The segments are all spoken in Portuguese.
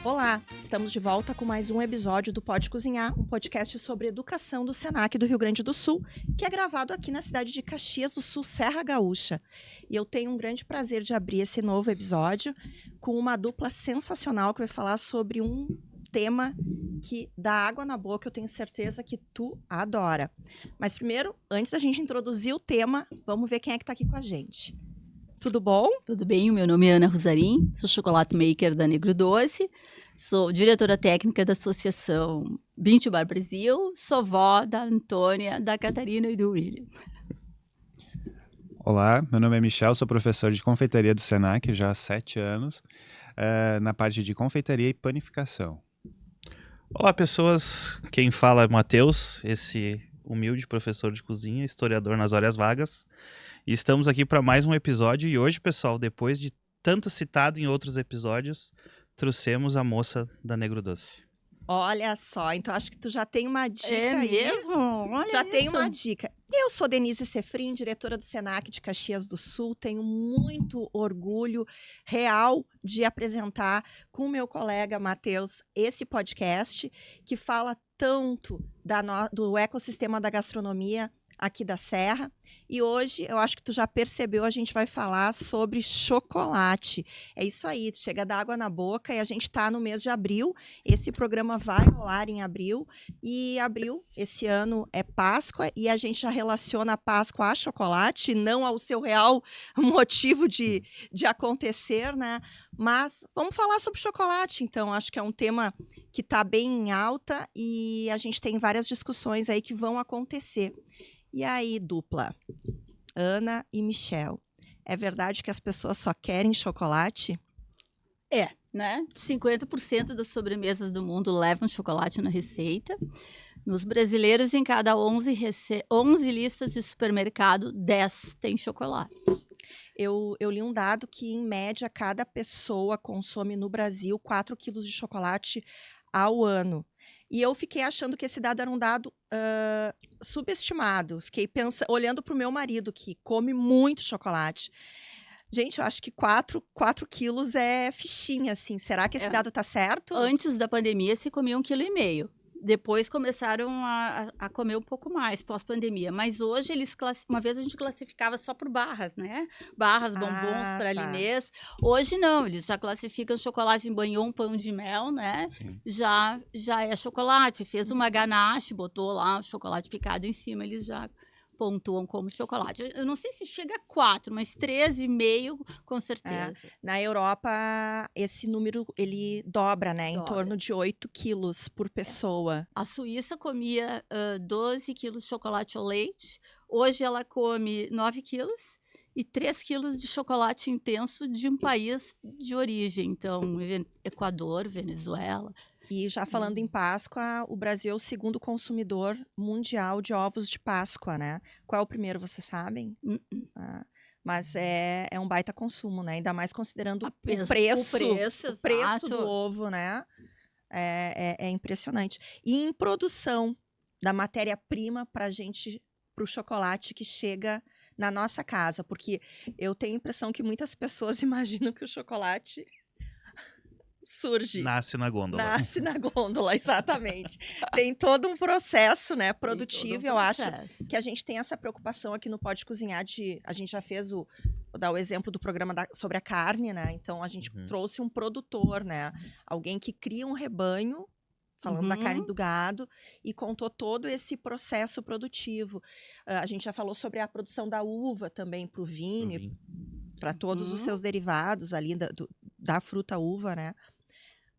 Olá, estamos de volta com mais um episódio do Pode Cozinhar, um podcast sobre educação do Senac do Rio Grande do Sul, que é gravado aqui na cidade de Caxias do Sul, Serra Gaúcha. E eu tenho um grande prazer de abrir esse novo episódio com uma dupla sensacional que vai falar sobre um tema que dá água na boca, eu tenho certeza que tu adora. Mas primeiro, antes da gente introduzir o tema, vamos ver quem é que está aqui com a gente. Tudo bom? Tudo bem, o meu nome é Ana Rosarim, sou chocolate maker da Negro Doce, sou diretora técnica da Associação Bean to Bar Brasil, sou vó da Antônia, da Catarina e do William. Olá, meu nome é Michel, sou professor de confeitaria do Senac já há 7 anos, na parte de confeitaria e panificação. Olá, pessoas, quem fala é Matheus, esse humilde professor de cozinha, historiador nas horas vagas. E estamos aqui para mais um episódio e hoje, pessoal, depois de tanto citado em outros episódios, trouxemos a moça da Negro Doce. Olha só, então acho que tu já tem uma dica aí. Mesmo? Olha Já isso. tem uma dica. Eu sou Denise Sefrin, diretora do Senac de Caxias do Sul. Tenho muito orgulho real de apresentar com o meu colega Matheus esse podcast que fala tanto do ecossistema da gastronomia aqui da Serra. E hoje, eu acho que tu já percebeu, a gente vai falar sobre chocolate. É isso aí, chega a dar água na boca e a gente está no mês de abril. Esse programa vai ao ar em abril. E abril, esse ano, é Páscoa e a gente já relaciona a Páscoa a chocolate, não ao seu real motivo de acontecer, né? Mas vamos falar sobre chocolate, então. Acho que é um tema que está bem em alta e a gente tem várias discussões aí que vão acontecer. E aí, dupla, Ana e Michel, é verdade que as pessoas só querem chocolate? É, né? 50% das sobremesas do mundo levam chocolate na receita. Nos brasileiros, em cada 11 listas de supermercado, 10 tem chocolate. Eu li um dado que, em média, cada pessoa consome no Brasil 4 quilos de chocolate ao ano. E eu fiquei achando que esse dado era um dado subestimado. Fiquei olhando para o meu marido, que come muito chocolate. Gente, eu acho que 4 quilos é fichinha, assim. Será que esse dado está certo? Antes da pandemia, se comia 1,5 kg. Depois começaram a comer um pouco mais, pós-pandemia. Mas hoje, uma vez a gente classificava só por barras, né? Barras, bombons, pralinês. Hoje não, eles já classificam chocolate em banhão, pão de mel, né? Sim. Já é chocolate. Fez uma ganache, botou lá o chocolate picado em cima, eles já pontuam como chocolate. Eu não sei se chega a 4, mas 3,5 com certeza. Na Europa, esse número, ele dobra, né? Em Dobra. torno de 8 quilos por pessoa. A Suíça comia 12 quilos de chocolate ao leite. Hoje ela come 9 quilos e 3 quilos de chocolate intenso de um país de origem. Então, Equador, Venezuela. E já falando em Páscoa, o Brasil é o segundo consumidor mundial de ovos de Páscoa, né? Qual é o primeiro, vocês sabem? Mas é um baita consumo, né? Ainda mais considerando o preço do ovo, né? É impressionante. E em produção da matéria-prima para o chocolate que chega na nossa casa, porque eu tenho a impressão que muitas pessoas imaginam que o chocolate surge. Nasce na gôndola. Nasce na gôndola, exatamente. Tem todo um processo, né, produtivo. Eu acho que a gente tem essa preocupação aqui no Pode Cozinhar a gente já fez vou dar o exemplo do programa sobre a carne, né? Então a gente trouxe um produtor, né? Alguém que cria um rebanho, falando da carne do gado, e contou todo esse processo produtivo. A gente já falou sobre a produção da uva também para o vinho, para todos os seus derivados ali da fruta uva, né?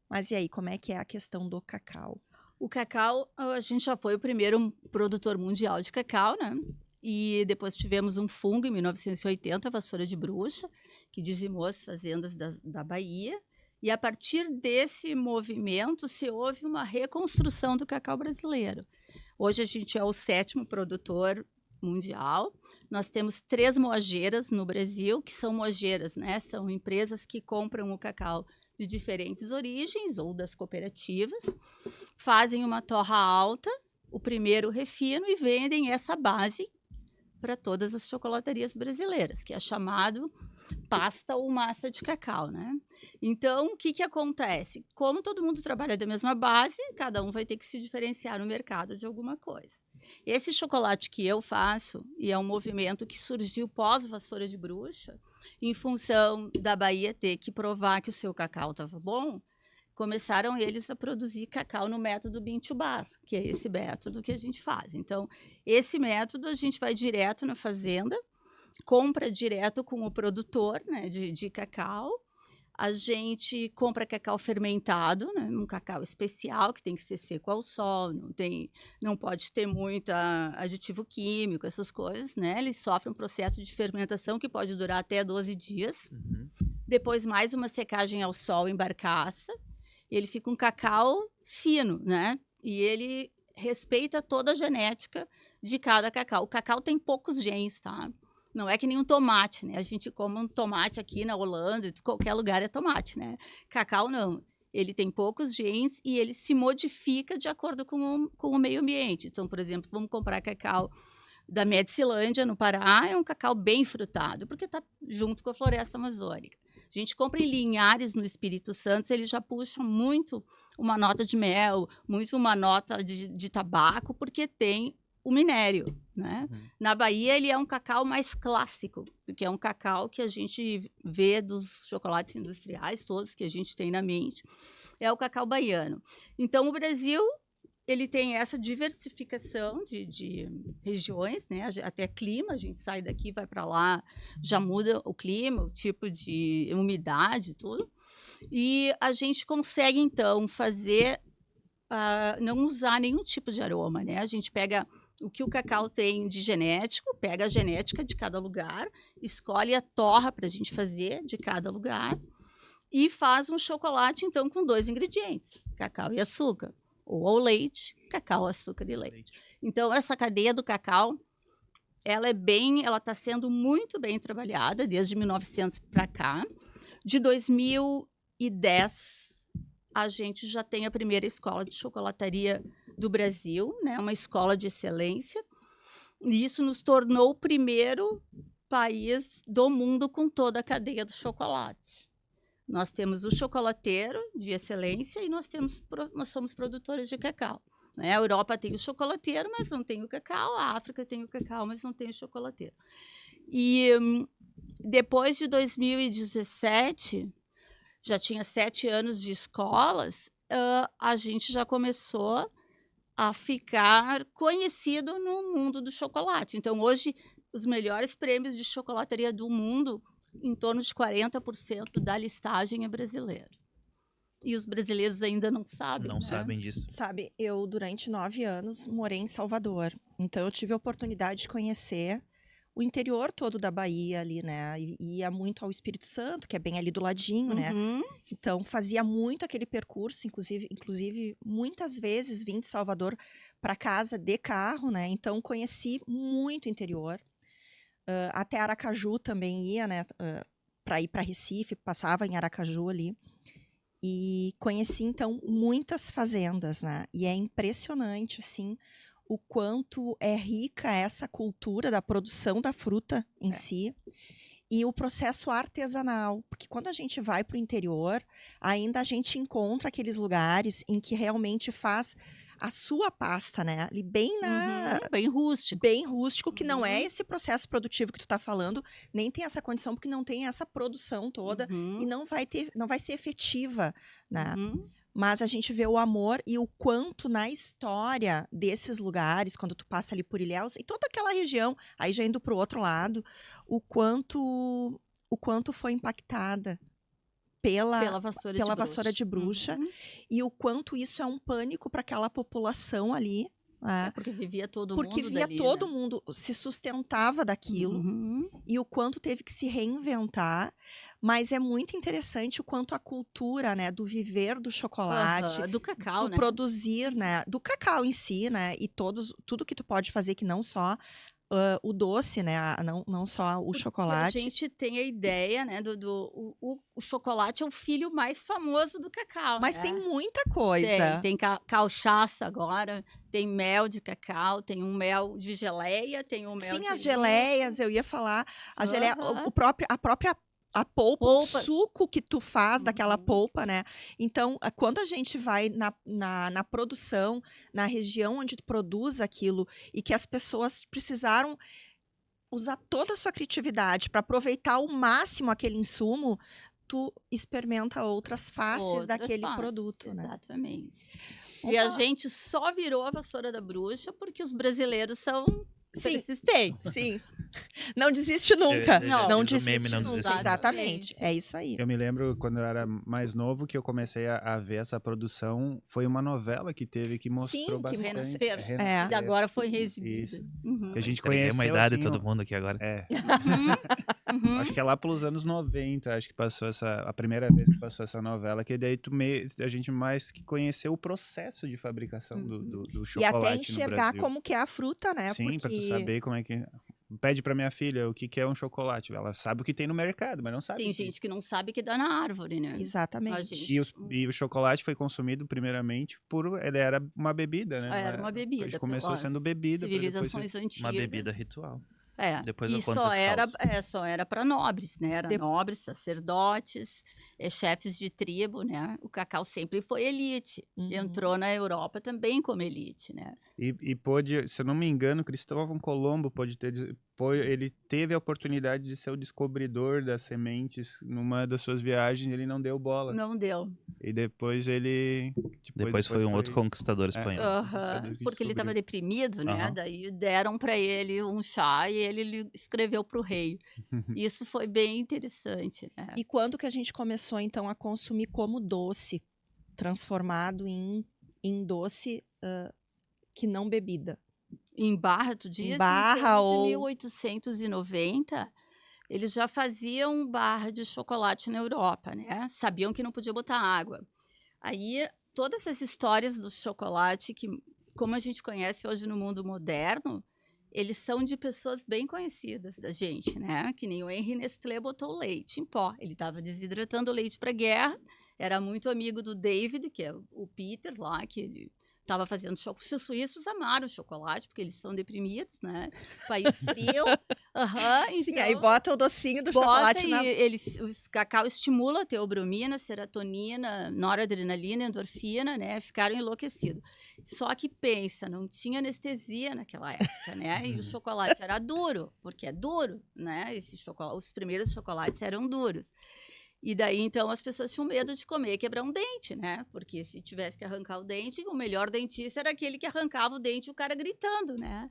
Mas e aí, como é que é a questão do cacau? O cacau, a gente já foi o primeiro produtor mundial de cacau, né? E depois tivemos um fungo em 1980, a vassoura de bruxa, que dizimou as fazendas da Bahia. E a partir desse movimento, se houve uma reconstrução do cacau brasileiro. Hoje a gente é o 7º produtor mundial. Nós temos 3 moageiras no Brasil, que são moageiras, né? São empresas que compram o cacau de diferentes origens ou das cooperativas, fazem uma torra alta, o primeiro refino e vendem essa base para todas as chocolaterias brasileiras, que é chamado pasta ou massa de cacau, né? Então, o que acontece? Como todo mundo trabalha da mesma base, cada um vai ter que se diferenciar no mercado de alguma coisa. Esse chocolate que eu faço, e é um movimento que surgiu pós-Vassoura de Bruxa, em função da Bahia ter que provar que o seu cacau estava bom, começaram eles a produzir cacau no método Bean to Bar, que é esse método que a gente faz. Então, esse método a gente vai direto na fazenda, compra direto com o produtor, né, de cacau. A gente compra cacau fermentado, né, um cacau especial que tem que ser seco ao sol, não pode ter muito aditivo químico, essas coisas, né? Ele sofre um processo de fermentação que pode durar até 12 dias. Depois mais uma secagem ao sol em barcaça. Ele fica um cacau fino, né? E ele respeita toda a genética de cada cacau. O cacau tem poucos genes, tá? Não é que nem um tomate, né? A gente come um tomate aqui na Holanda, em qualquer lugar é tomate, né? Cacau não. Ele tem poucos genes e ele se modifica de acordo com o meio ambiente. Então, por exemplo, vamos comprar cacau da Medicilândia, no Pará, é um cacau bem frutado, porque está junto com a floresta amazônica. A gente compra em Linhares, no Espírito Santo, ele já puxa muito uma nota de mel, muito uma nota de tabaco, porque tem o minério, né? Na Bahia, ele é um cacau mais clássico, porque é um cacau que a gente vê dos chocolates industriais, todos que a gente tem na mente, é o cacau baiano. Então, o Brasil, ele tem essa diversificação de regiões, né? Até clima, a gente sai daqui, vai para lá, já muda o clima, o tipo de umidade, tudo. E a gente consegue, então, fazer, não usar nenhum tipo de aroma, né? A gente pega o que o cacau tem de genético, pega a genética de cada lugar, escolhe a torra para a gente fazer de cada lugar e faz um chocolate, então, com 2 ingredientes, cacau e açúcar. Ou ao leite, cacau, açúcar e leite. Então, essa cadeia do cacau, ela está sendo muito bem trabalhada desde 1900 para cá. De 2010, a gente já tem a primeira escola de chocolataria do Brasil, né? Uma escola de excelência. E isso nos tornou o primeiro país do mundo com toda a cadeia do chocolate. Nós temos o chocolateiro de excelência e nós somos produtores de cacau, né? A Europa tem o chocolateiro, mas não tem o cacau. A África tem o cacau, mas não tem o chocolateiro. E depois de 2017, já tinha 7 anos de escolas, a gente já começou a ficar conhecido no mundo do chocolate. Então, hoje, os melhores prêmios de chocolataria do mundo, em torno de 40% da listagem é brasileiro. E os brasileiros ainda não sabem. Não sabem disso. Sabe, eu durante 9 anos morei em Salvador. Então eu tive a oportunidade de conhecer o interior todo da Bahia ali, né? E ia muito ao Espírito Santo, que é bem ali do ladinho, né? Então fazia muito aquele percurso, inclusive muitas vezes vim de Salvador para casa de carro, né? Então conheci muito o interior. Até Aracaju também ia, né? Para ir para Recife, passava em Aracaju ali. E conheci, então, muitas fazendas, né? E é impressionante, assim, o quanto é rica essa cultura da produção da fruta em si e o processo artesanal. Porque quando a gente vai para o interior, ainda a gente encontra aqueles lugares em que realmente faz a sua pasta, né? Ali bem bem rústico. Bem rústico, que não é esse processo produtivo que tu tá falando, nem tem essa condição, porque não tem essa produção toda e não vai ser efetiva, né? Mas a gente vê o amor e o quanto na história desses lugares, quando tu passa ali por Ilhéus, e toda aquela região, aí já indo pro outro lado, o quanto foi impactada pela vassoura de bruxa e o quanto isso é um pânico para aquela população ali. Porque vivia todo mundo se sustentava daquilo e o quanto teve que se reinventar. Mas é muito interessante o quanto a cultura, né, do viver do chocolate, do cacau, do produzir, né, do cacau em si, né, e tudo que tu pode fazer, que não só o doce, né, não só o chocolate. A gente tem a ideia, né, o chocolate é o filho mais famoso do cacau. Mas tem muita coisa. Tem cachaça agora, tem mel de cacau, tem um mel de geleia, tem um mel Sim, as geleias, eu ia falar. A geleia, a própria a polpa, o Polpa. suco que tu faz daquela Uhum. polpa, né? Então, quando a gente vai na produção, na região onde tu produz aquilo, e que as pessoas precisaram usar toda a sua criatividade para aproveitar ao máximo aquele insumo, tu experimenta outras faces Outras daquele faces, produto, né? Exatamente. Vamos E a falar- gente só virou a vassoura da bruxa porque os brasileiros são Sim. persistentes. Sim. Não desiste nunca. Não, não diz o meme, desiste não nunca. desiste nunca. Exatamente. É isso aí. Eu me lembro quando eu era mais novo que eu comecei a ver essa produção. Foi uma novela que teve que mostrou que bastante. Renascer. É. E agora foi reexibida. Isso. Uhum. Que a gente Entreguei conheceu, uma idade assim, todo mundo aqui agora. Uhum. Acho que é lá pelos anos 90, acho que passou a primeira vez que passou essa novela, que daí a gente mais que conheceu o processo de fabricação do E chocolate até no enxergar Brasil. como que é a fruta, né? Sim, pra tu Porque saber como é que... Pede pra minha filha o que é um chocolate. Ela sabe o que tem no mercado, mas não sabe Tem o que... gente que não sabe que dá na árvore, né? A Exatamente. gente- E o chocolate foi consumido primeiramente ele era uma bebida, né? Era uma bebida, A gente começou pelas sendo bebida, pra depois Civilizações antigas. Uma bebida ritual. É. Depois eu E conto só esse era, caos. só era para nobres, né? Era De- nobres, sacerdotes, chefes de tribo, né? O cacau sempre foi elite. Uhum. Entrou na Europa também como elite, né? E pôde, se eu não me engano, Cristóvão Colombo ele teve a oportunidade de ser o descobridor das sementes numa das suas viagens, ele não deu bola. Não deu. E depois ele... Depois foi um outro conquistador espanhol. conquistador que Porque ele estava descobriu. deprimido, né? Aham. Daí deram para ele um chá e ele escreveu para o rei. Isso foi bem interessante, né? E quando que a gente começou, então, a consumir como doce, transformado em doce que não bebida? Em Barra, tu diz? Barra em torno ou- de 1890, eles já faziam barra de chocolate na Europa, né? Sabiam que não podia botar água. Aí, todas essas histórias do chocolate, que como a gente conhece hoje no mundo moderno, eles são de pessoas bem conhecidas da gente, né? Que nem o Henry Nestlé botou leite em pó. Ele estava desidratando o leite para a guerra, era muito amigo do David, que é o Peter lá, que ele estava fazendo chocolate. Os suíços amaram chocolate, porque eles são deprimidos, né? País frio. Sim, aí bota o docinho do Bota chocolate e na... os cacau estimula a teobromina, serotonina, noradrenalina, endorfina, né? Ficaram enlouquecidos. Só que pensa, não tinha anestesia naquela época, né? E o chocolate era duro, porque é duro, né? Os primeiros chocolates eram duros. E daí, então, as pessoas tinham medo de comer e quebrar um dente, né? Porque se tivesse que arrancar o dente, o melhor dentista era aquele que arrancava o dente e o cara gritando, né?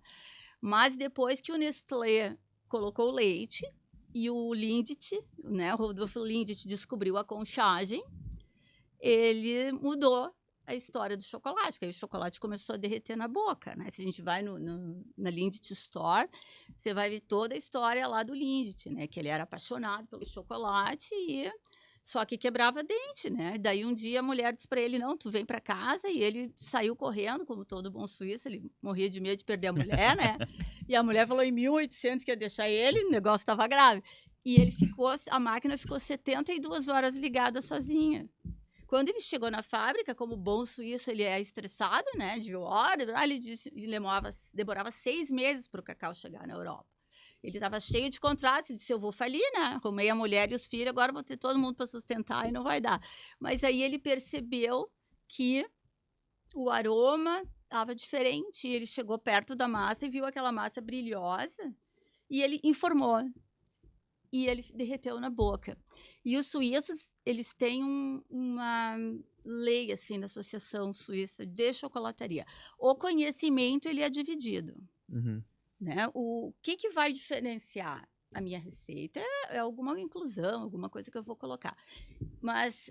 Mas depois que o Nestlé colocou o leite e o Lindt, né, o Rodolfo Lindt descobriu a conchagem, ele mudou a história do chocolate, porque aí o chocolate começou a derreter na boca, né? Se a gente vai na Lindt Store, você vai ver toda a história lá do Lindt, né? Que ele era apaixonado pelo chocolate e só que quebrava dente, né? Daí um dia a mulher disse para ele, não, tu vem para casa, e ele saiu correndo, como todo bom suíço, ele morria de medo de perder a mulher, né? E a mulher falou em 1800 que ia deixar ele, o negócio estava grave. E ele a máquina ficou 72 horas ligada sozinha. Quando ele chegou na fábrica, como bom suíço, ele é estressado, né? De hora, ele disse, demorava 6 meses para o cacau chegar na Europa. Ele estava cheio de contratos, ele disse, eu vou falir, né? Arrumei a mulher e os filhos, agora vou ter todo mundo para sustentar e não vai dar. Mas aí ele percebeu que o aroma estava diferente. Ele chegou perto da massa e viu aquela massa brilhosa e ele informou. E ele derreteu na boca. E os suíços, eles têm uma lei, assim, na Associação Suíça de Chocolataria. O conhecimento, ele é dividido. Uhum. Né? O que vai diferenciar a minha receita é alguma inclusão, alguma coisa que eu vou colocar. Mas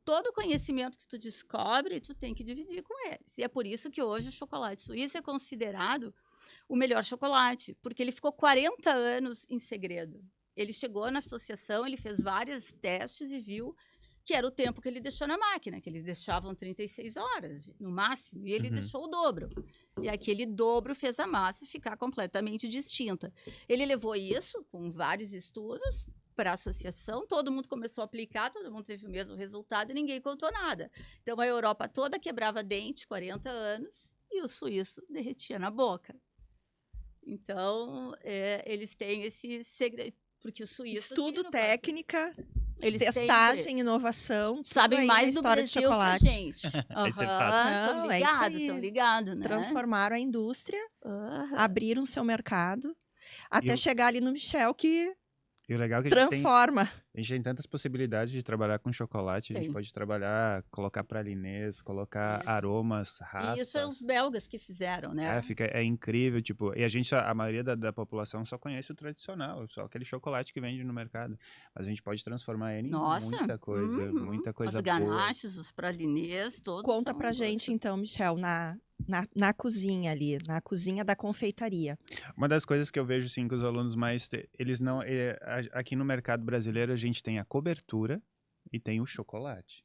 todo conhecimento que tu descobre, tu tem que dividir com eles. E é por isso que hoje o chocolate suíço é considerado o melhor chocolate, porque ele ficou 40 anos em segredo. Ele chegou na associação, ele fez vários testes e viu que era o tempo que ele deixou na máquina, que eles deixavam 36 horas, no máximo, e ele deixou o dobro. E aquele dobro fez a massa ficar completamente distinta. Ele levou isso, com vários estudos, para a associação, todo mundo começou a aplicar, todo mundo teve o mesmo resultado e ninguém contou nada. Então, a Europa toda quebrava dente, 40 anos, e o suíço derretia na boca. Então, eles têm esse segredo. Porque o suíço Estudo, aqui não faz. técnica, Eles testagem, inovação. tudo sabem aí na mais do história de Brasil que a chocolate. gente. Esse é Aham, fato. Não, é isso aí. tão ligado, né? Transformaram a indústria, Aham. abriram seu mercado, até eu- chegar ali no Michel, que E o legal é que transforma. a gente tem tantas possibilidades de trabalhar com chocolate. A gente Tem. pode trabalhar, colocar pralinês, colocar Isso. aromas, E raspas. isso é os belgas que fizeram, né? É incrível, tipo, e a maioria da população só conhece o tradicional, só aquele chocolate que vende no mercado. Mas a gente pode transformar ele em Nossa, muita uhum. coisa Os boa. ganaches, os pralinês, todos Conta são pra gente, gosto. então, Michel, na cozinha ali, na cozinha da confeitaria. Uma das coisas que eu vejo, sim, que os alunos eles não, aqui no mercado brasileiro a gente tem a cobertura e tem o chocolate.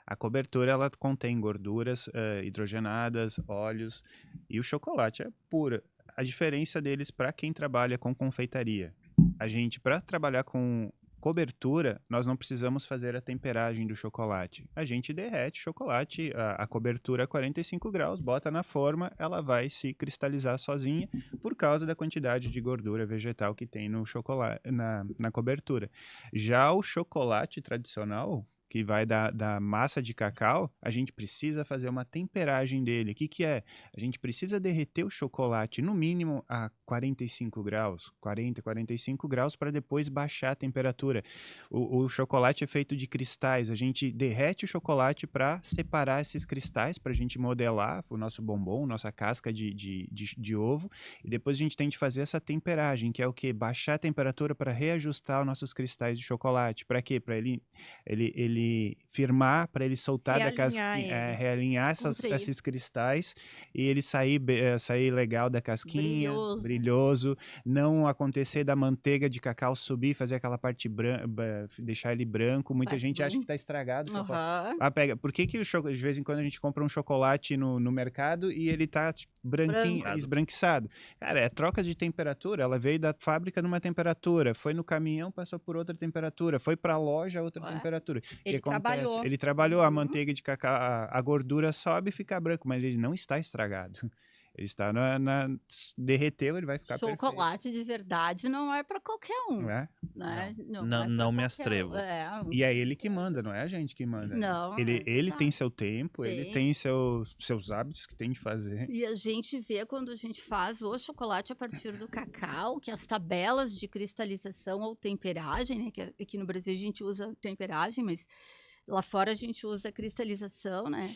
A cobertura, ela contém gorduras hidrogenadas, óleos, e o chocolate é pura. A diferença deles para quem trabalha com confeitaria. A gente, para trabalhar com cobertura, nós não precisamos fazer a temperagem do chocolate. A gente derrete o chocolate, a cobertura a 45 graus, bota na forma, ela vai se cristalizar sozinha por causa da quantidade de gordura vegetal que tem no chocolate, na cobertura. Já o chocolate tradicional, que vai da massa de cacau, a gente precisa fazer uma temperagem dele. O que é? A gente precisa derreter o chocolate no mínimo a 45 graus, 40, 45 graus, para depois baixar a temperatura. O chocolate é feito de cristais. A gente derrete o chocolate para separar esses cristais, para a gente modelar o nosso bombom, nossa casca de ovo. E depois a gente tem de fazer essa temperagem, que é o quê? Baixar a temperatura para reajustar os nossos cristais de chocolate. Para quê? Para ele firmar, para ele soltar da casquinha, Realinhar ele. realinhar Contrair. esses cristais e ele sair legal da casquinha, Brilhoso. brilhoso, não acontecer da manteiga de cacau subir, fazer aquela parte branca, deixar ele branco. Muita Vai gente acha bem. que tá estragado o chocolate. Aham. Ah, pega. Por que de vez em quando a gente compra um chocolate no mercado e ele tá tipo, branquinho, Branco. esbranquiçado? Cara, é troca de temperatura. Ela veio da fábrica numa temperatura, foi no caminhão, passou por outra temperatura, foi pra loja, outra Ué. temperatura. O que Ele acontece? trabalhou. Ele trabalhou, a Uhum. manteiga de cacau, a gordura sobe e fica branco, mas ele não está estragado. Ele está derreteu, ele vai ficar perfeito. Chocolate de verdade não é para qualquer um, Não é? né? Não é pra me qualquer atrevo. um. É, E é ele que manda, não é a gente que manda. Não, Ele, é ele tem verdade. seu tempo, ele Tem. tem seus hábitos que tem de fazer. E a gente vê quando a gente faz o chocolate a partir do cacau, que as tabelas de cristalização ou temperagem, né? Que aqui no Brasil a gente usa temperagem, mas lá fora a gente usa cristalização, né?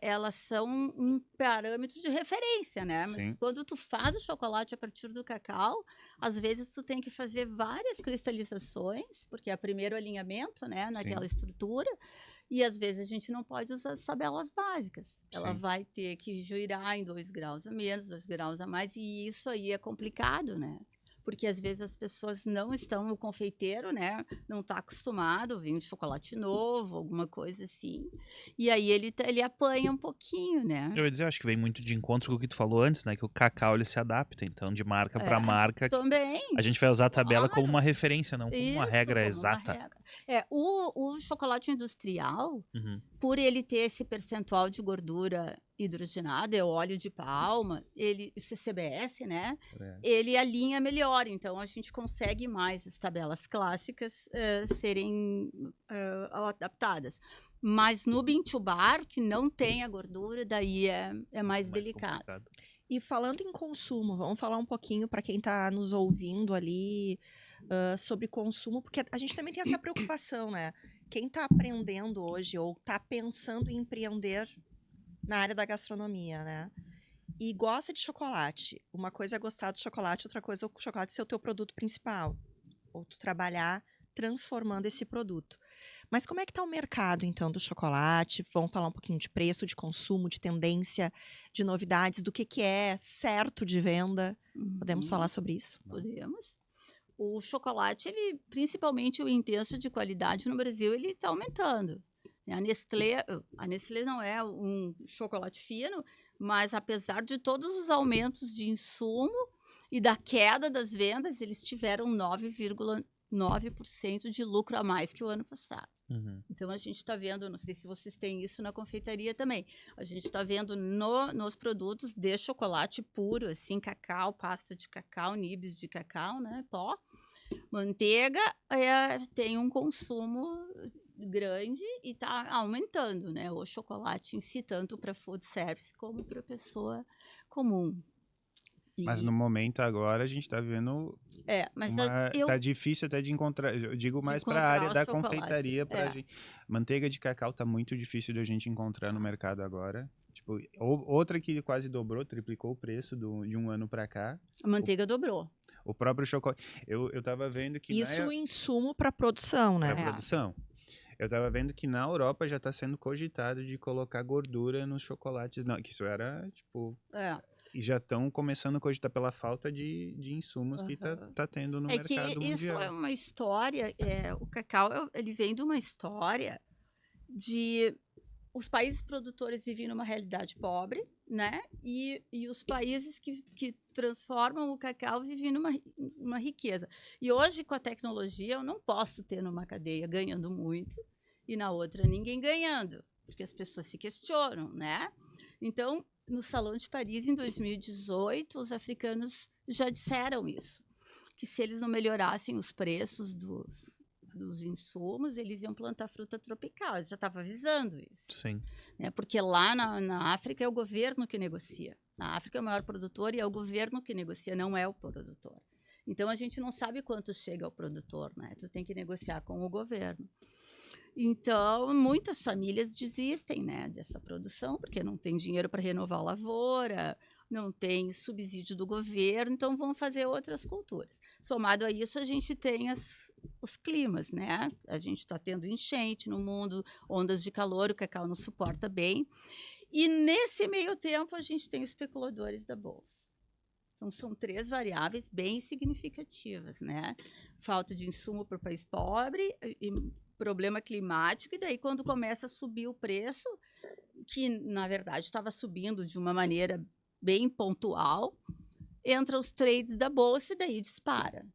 Elas são um parâmetro de referência, né? Mas Sim. quando tu faz o chocolate a partir do cacau, às vezes tu tem que fazer várias cristalizações, porque é o primeiro alinhamento, né? Naquela estrutura. E às vezes a gente não pode usar as tabelas básicas. Ela Sim. vai ter que girar em 2 graus a menos, 2 graus a mais, e isso aí é complicado, né? Porque às vezes as pessoas não estão, o confeiteiro, né? Não está acostumado, vem um chocolate novo, alguma coisa assim. E aí ele apanha um pouquinho, né? Eu ia dizer, acho que vem muito de encontro com o que tu falou antes, né? Que o cacau ele se adapta, então de marca para marca. Também. A gente vai usar a tabela como Claro. uma referência, não como uma Isso, regra como uma exata. regra. O chocolate industrial, Uhum. por ele ter esse percentual de gordura hidrogenada, é óleo de palma, o CCBS, né? Ele alinha melhor, então a gente consegue mais as tabelas clássicas serem adaptadas. Mas no bean to bar, que não tem a gordura, daí é mais delicado. complicado. E falando em consumo, vamos falar um pouquinho para quem está nos ouvindo ali sobre consumo, porque a gente também tem essa preocupação, né? Quem está aprendendo hoje ou está pensando em empreender na área da gastronomia, né? E gosta de chocolate. Uma coisa é gostar de chocolate, outra coisa é o chocolate ser o teu produto principal. Ou tu trabalhar transformando esse produto. Mas como é que está o mercado, então, do chocolate? Vamos falar um pouquinho de preço, de consumo, de tendência, de novidades, do que é certo de venda. Podemos falar sobre isso? Podemos. O chocolate, principalmente o intenso de qualidade no Brasil, ele está aumentando. A Nestlé não é um chocolate fino, mas apesar de todos os aumentos de insumo e da queda das vendas, eles tiveram 9,9% de lucro a mais que o ano passado. Uhum. Então a gente está vendo, não sei se vocês têm isso na confeitaria também, a gente está vendo nos produtos de chocolate puro, assim, cacau, pasta de cacau, nibs de cacau, né, pó, Manteiga tem um consumo grande e está aumentando, né? O chocolate em si, tanto para food service como para pessoa comum. Mas no momento agora a gente está vivendo Mas tá difícil até de encontrar, eu digo mais para a área da confeitaria, manteiga de cacau tá muito difícil de a gente encontrar no mercado agora. Tipo, outra que quase dobrou, triplicou o preço de um ano para cá. A manteiga dobrou. O próprio chocolate, eu tava vendo que isso é insumo para produção, né? Para produção. Eu tava vendo que na Europa já está sendo cogitado de colocar gordura nos chocolates, não, que isso era tipo e já estão começando a cogitar pela falta de insumos que tá tendo no mercado mundial. Isso é uma história, o cacau ele vem de uma história de os países produtores vivem numa realidade pobre, né? E os países que transformam o cacau vivem numa riqueza. E hoje, com a tecnologia, eu não posso ter numa cadeia ganhando muito e na outra ninguém ganhando, porque as pessoas se questionam, né? Então, no Salão de Paris, em 2018, os africanos já disseram isso, que se eles não melhorassem os preços dos insumos, eles iam plantar fruta tropical. Eles já estavam avisando isso. Sim. Né? Porque lá na África é o governo que negocia. A África é o maior produtor e é o governo que negocia, não é o produtor. Então, a gente não sabe quanto chega ao produtor, né? Tu tem que negociar com o governo. Então, muitas famílias desistem, né, dessa produção, porque não tem dinheiro para renovar a lavoura, não tem subsídio do governo, então vão fazer outras culturas. Somado a isso, a gente tem os climas, né? A gente está tendo enchente no mundo, ondas de calor, o cacau não suporta bem. E nesse meio tempo, a gente tem os especuladores da bolsa. Então, são 3 variáveis bem significativas, né? Falta de insumo para o país pobre, e problema climático, e daí quando começa a subir o preço, que na verdade estava subindo de uma maneira bem pontual, entra os trades da bolsa e daí dispara,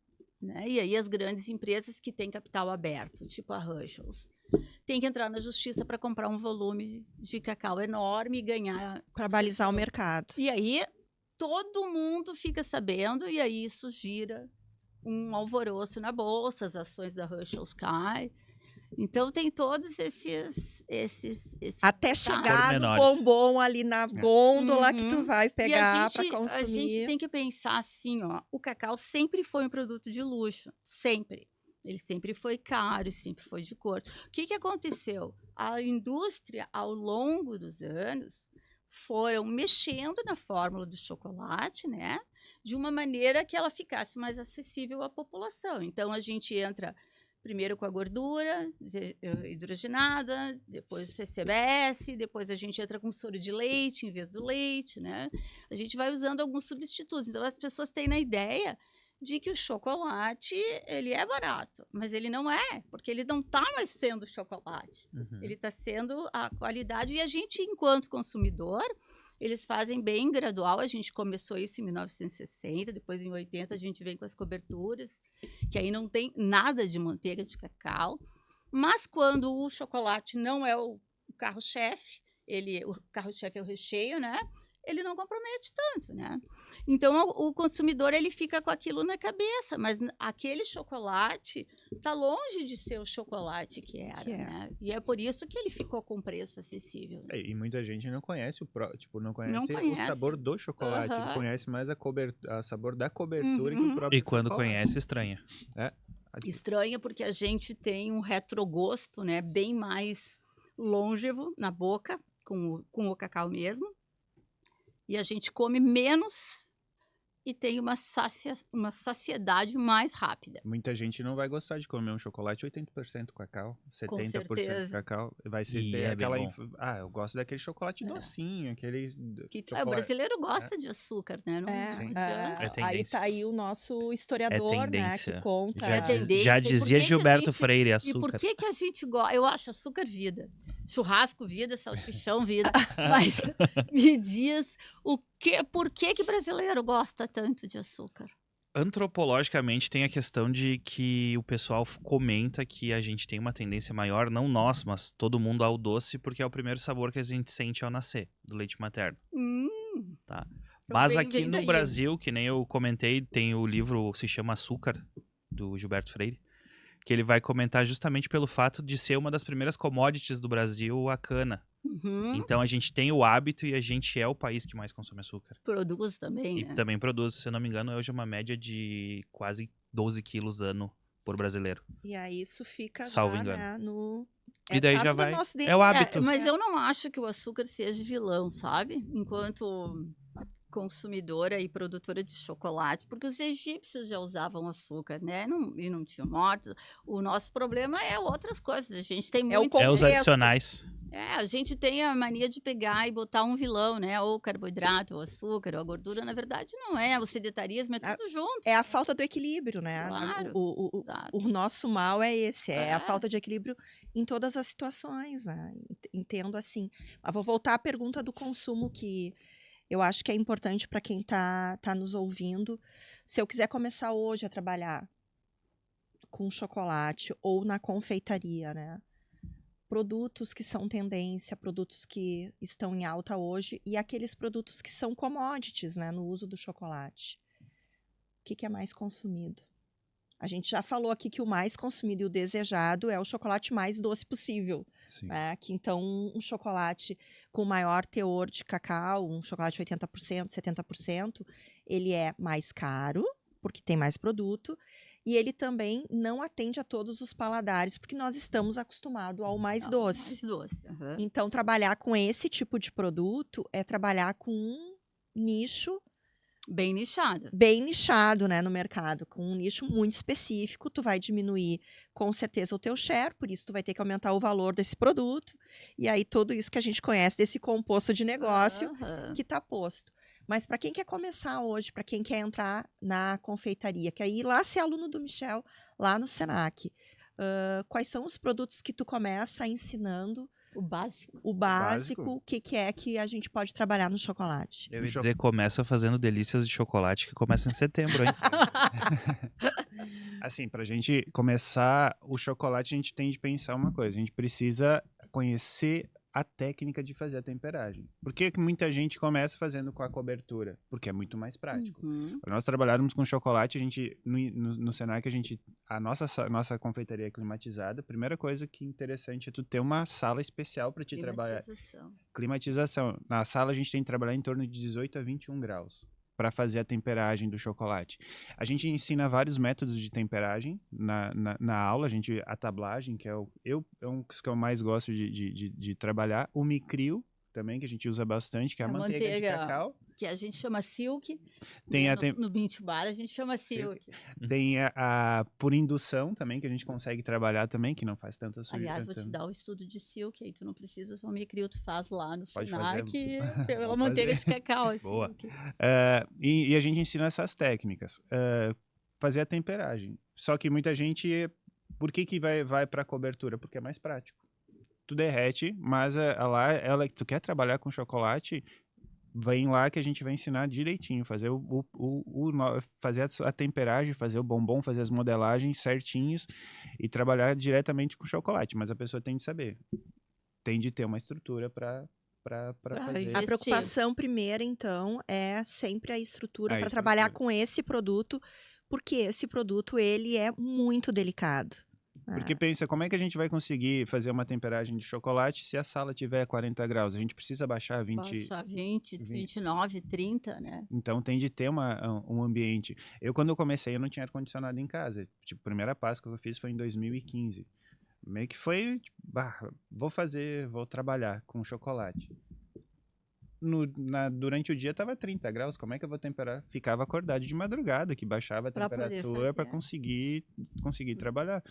né? E aí as grandes empresas que têm capital aberto, tipo a Herschel's, tem que entrar na justiça para comprar um volume de cacau enorme e ganhar... Para balizar o mercado. E aí todo mundo fica sabendo e aí isso gira um alvoroço na bolsa, as ações da Herschel's caem. Então tem todos esses até chegar no bombom ali na gôndola que tu vai pegar para consumir. A gente tem que pensar assim, ó, o cacau sempre foi um produto de luxo, sempre. Ele sempre foi caro, sempre foi de cor. O que aconteceu? A indústria, ao longo dos anos, foram mexendo na fórmula do chocolate, né? De uma maneira que ela ficasse mais acessível à população. Então, a gente entra primeiro com a gordura hidrogenada, depois o CCBS, depois a gente entra com soro de leite em vez do leite, né? A gente vai usando alguns substitutos. Então, as pessoas têm na ideia de que o chocolate, ele é barato, mas ele não é, porque ele não está mais sendo chocolate. Ele está sendo a qualidade, e a gente, enquanto consumidor, eles fazem bem gradual. A gente começou isso em 1960, depois em 80 a gente vem com as coberturas, que aí não tem nada de manteiga de cacau, mas quando o chocolate não é o carro-chefe, o carro-chefe é o recheio, né? Ele não compromete tanto, né? Então, o consumidor, ele fica com aquilo na cabeça, mas aquele chocolate está longe de ser o chocolate que era, né? E é por isso que ele ficou com preço acessível. E muita gente não conhece não conhece o sabor do chocolate, ele conhece mais o sabor da cobertura que o próprio E quando chocolate. Conhece, estranha. Estranha porque a gente tem um retrogosto, né? Bem mais longevo na boca, com o cacau mesmo. E a gente come menos e tem uma saciedade mais rápida. Muita gente não vai gostar de comer um chocolate 80% cacau, 70% cacau. Vai ser ter aquela... eu gosto daquele chocolate docinho, aquele... O brasileiro gosta de açúcar, né? Aí tá aí o nosso historiador, né? Que conta... Já dizia Gilberto Freire, açúcar. E por que a gente gosta? Eu acho açúcar vida. Churrasco vida, salsichão vida. Mas me diz por que brasileiro gosta tanto de açúcar? Antropologicamente tem a questão de que o pessoal comenta que a gente tem uma tendência maior, não nós, mas todo mundo, ao doce, porque é o primeiro sabor que a gente sente ao nascer, do leite materno. Tá? Mas aqui no Brasil, que nem eu comentei, tem o livro, se chama Açúcar, do Gilberto Freire, que ele vai comentar justamente pelo fato de ser uma das primeiras commodities do Brasil, a cana. Uhum. Então a gente tem o hábito e a gente é o país que mais consome açúcar. Produz também, E né? também produz, se eu não me engano, hoje é uma média de quase 12 quilos ano por brasileiro. E aí isso fica Salvo já, engano. né, no... E daí parte já do vai. nosso É o hábito. Mas eu não acho que o açúcar seja vilão, sabe? Enquanto consumidora e produtora de chocolate, porque os egípcios já usavam açúcar, né? E não tinham mortos. O nosso problema é outras coisas. A gente tem É o muito... É os contexto. adicionais. a gente tem a mania de pegar e botar um vilão, né? Ou o carboidrato, ou o açúcar, ou a gordura. Na verdade, não é. O sedentarismo é tudo junto. É a falta do equilíbrio, né? Claro, exato. O nosso mal é esse, é a É. falta de equilíbrio em todas as situações, né? Entendo assim. Mas vou voltar à pergunta do consumo, que eu acho que é importante para quem tá nos ouvindo. Se eu quiser começar hoje a trabalhar com chocolate ou na confeitaria, né? Produtos que são tendência, produtos que estão em alta hoje e aqueles produtos que são commodities, né, no uso do chocolate. O que é mais consumido? A gente já falou aqui que o mais consumido e o desejado é o chocolate mais doce possível. Sim. Né? Que então um chocolate com maior teor de cacau, um chocolate 80%, 70%, ele é mais caro, porque tem mais produto, e ele também não atende a todos os paladares, porque nós estamos acostumados ao mais doce. Mais doce. Uhum. Então, trabalhar com esse tipo de produto é trabalhar com um nicho Bem nichado. bem nichado, né, no mercado, com um nicho muito específico. Tu vai diminuir com certeza o teu share, por isso tu vai ter que aumentar o valor desse produto. E aí tudo isso que a gente conhece desse composto de negócio Uhum. que está posto. Mas para quem quer começar hoje, para quem quer entrar na confeitaria, quer ir lá ser aluno do Michel, lá no Senac, quais são os produtos que tu começa ensinando? O básico. O básico, o que é que a gente pode trabalhar no chocolate? Eu ia dizer, começa fazendo delícias de chocolate, que começa em setembro, hein? Assim, pra gente começar o chocolate, a gente tem de pensar uma coisa. A gente precisa conhecer a técnica de fazer a temperagem. Por que muita gente começa fazendo com a cobertura? Porque é muito mais prático. Uhum. Para nós trabalharmos com chocolate, a gente no Senac, a nossa confeitaria é climatizada. A primeira coisa que é interessante é tu ter uma sala especial para te trabalhar. Climatização. Na sala a gente tem que trabalhar em torno de 18 a 21 graus para fazer a temperagem do chocolate. A gente ensina vários métodos de temperagem na aula. A tablagem, que é um dos que eu mais gosto de trabalhar. O micrio, também, que a gente usa bastante, que é a manteiga de cacau. Que a gente chama silk. Tem No Beach Bar a gente chama silk. Tem a por indução também, que a gente consegue trabalhar também, que não faz tanta sujeira. Aliás, vou te dar o estudo de silk, aí tu não precisa só micrio, tu faz lá no Pode Senac, pela Vou manteiga fazer. de cacau. Boa. Silk. E a gente ensina essas técnicas. Fazer a temperagem. Só que muita gente... Por que vai para a cobertura? Porque é mais prático. Tu derrete, mas tu quer trabalhar com chocolate, vem lá que a gente vai ensinar direitinho, fazer fazer a temperagem, fazer o bombom, fazer as modelagens certinhos e trabalhar diretamente com chocolate. Mas a pessoa tem de saber, tem de ter uma estrutura para fazer. A preocupação primeira, então, é sempre a estrutura A para estrutura. trabalhar com esse produto, porque esse produto ele é muito delicado. Porque pensa, como é que a gente vai conseguir fazer uma temperagem de chocolate se a sala tiver 40 graus? A gente precisa baixar 20... Baixar 20, 29, 30, né? Então tem de ter um ambiente. Quando eu comecei, eu não tinha ar-condicionado em casa. Tipo, a primeira Páscoa que eu fiz foi em 2015. Meio que foi, tipo, vou trabalhar com chocolate. Durante o dia tava 30 graus, como é que eu vou temperar? Ficava acordado de madrugada, que baixava a Pra poder temperatura para fazer. conseguir trabalhar.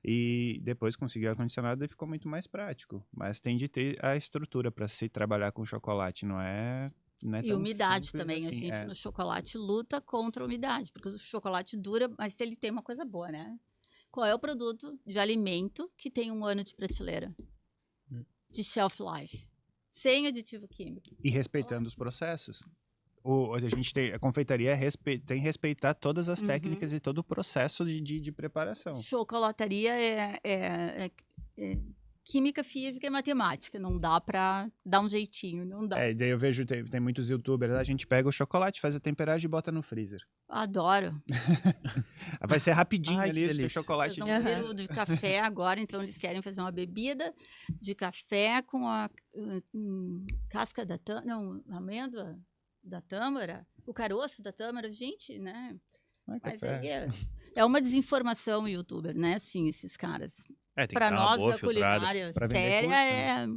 E depois consegui o ar-condicionado e ficou muito mais prático. Mas tem de ter a estrutura para se trabalhar com chocolate, não é E tão umidade simples também. assim, A gente no chocolate luta contra a umidade, porque o chocolate dura, mas ele tem uma coisa boa, né? Qual é o produto de alimento que tem 1 ano de prateleira? De shelf life. Sem aditivo químico. E respeitando os processos. A confeitaria tem que respeitar todas as técnicas e todo o processo de preparação. Chocolataria química, física e matemática. Não dá para dar um jeitinho, não dá. Daí eu vejo, tem muitos youtubers, a gente pega o chocolate, faz a temperagem e bota no freezer. Adoro. Vai ser rapidinho Ai, que ali, o delícia. chocolate. Eles vão ver o de café agora, então eles querem fazer uma bebida de café com a casca da tâmara, não, amêndoa da tâmara, o caroço da tâmara, gente, né? Não é Mas café. aí é uma desinformação youtuber, né? Assim, esses caras. Tem que Para dar uma nós boa da filtrada. culinária Pra vender séria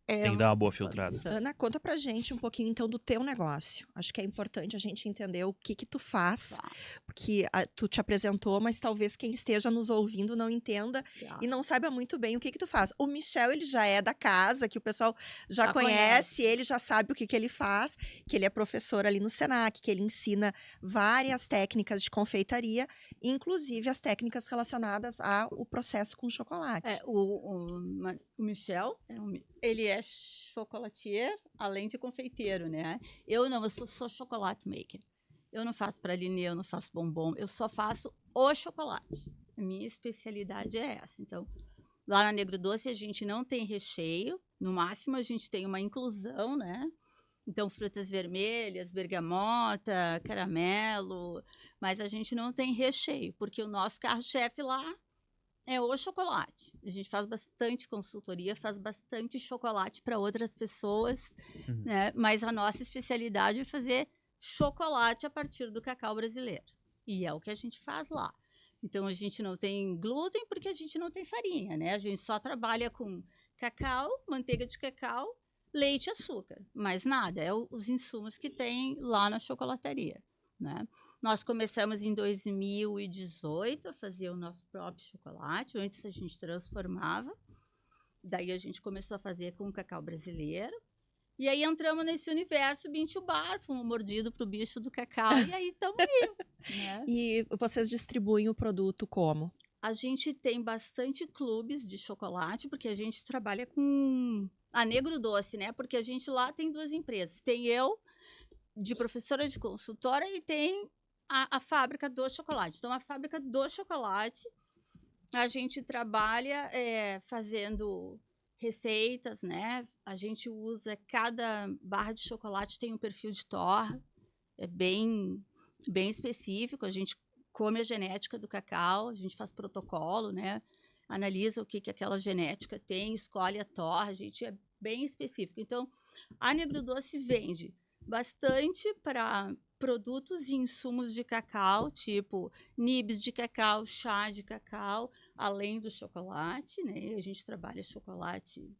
Tem que dar uma boa filtrada. Ana, conta pra gente um pouquinho então do teu negócio. Acho que é importante a gente entender o que tu faz, Tá. porque tu te apresentou, mas talvez quem esteja nos ouvindo não entenda Tá. e não saiba muito bem o que tu faz. O Michel, ele já é da casa, que o pessoal já Já conhece, ele já sabe o que ele faz, que ele é professor ali no Senac, que ele ensina várias técnicas de confeitaria, inclusive as técnicas relacionadas ao processo com chocolate. Mas o Michel, ele é chocolatier, além de confeiteiro, né? Eu não, eu sou chocolate maker. Eu não faço pralinê, eu não faço bombom, eu só faço o chocolate. A minha especialidade é essa. Então, lá na Negro Doce a gente não tem recheio, no máximo a gente tem uma inclusão, né? Então, frutas vermelhas, bergamota, caramelo, mas a gente não tem recheio, porque o nosso carro-chefe lá é o chocolate. A gente faz bastante consultoria, faz bastante chocolate para outras pessoas, Uhum. né? Mas a nossa especialidade é fazer chocolate a partir do cacau brasileiro. E é o que a gente faz lá. Então, a gente não tem glúten porque a gente não tem farinha, né? A gente só trabalha com cacau, manteiga de cacau, leite e açúcar. Mais nada. É os insumos que tem lá na chocolataria, né? Nós começamos em 2018 a fazer o nosso próprio chocolate. Antes a gente transformava. Daí a gente começou a fazer com o cacau brasileiro. E aí entramos nesse universo Bean-to-Bar, fomos mordidos pro bicho do cacau e aí estamos aí, né? E vocês distribuem o produto como? A gente tem bastante clubes de chocolate, porque a gente trabalha com a Negro Doce, né? Porque a gente lá tem duas empresas. Tem eu, de professora de consultora, e tem a fábrica do chocolate. Então, a fábrica do chocolate, a gente trabalha fazendo receitas, né? A gente usa, cada barra de chocolate tem um perfil de torra, é bem específico. A gente come a genética do cacau, a gente faz protocolo, né? Analisa o que aquela genética tem, escolhe a torra, a gente é bem específico. Então, a Negro Doce vende bastante para produtos e insumos de cacau, tipo nibs de cacau, chá de cacau, além do chocolate, né? A gente trabalha chocolate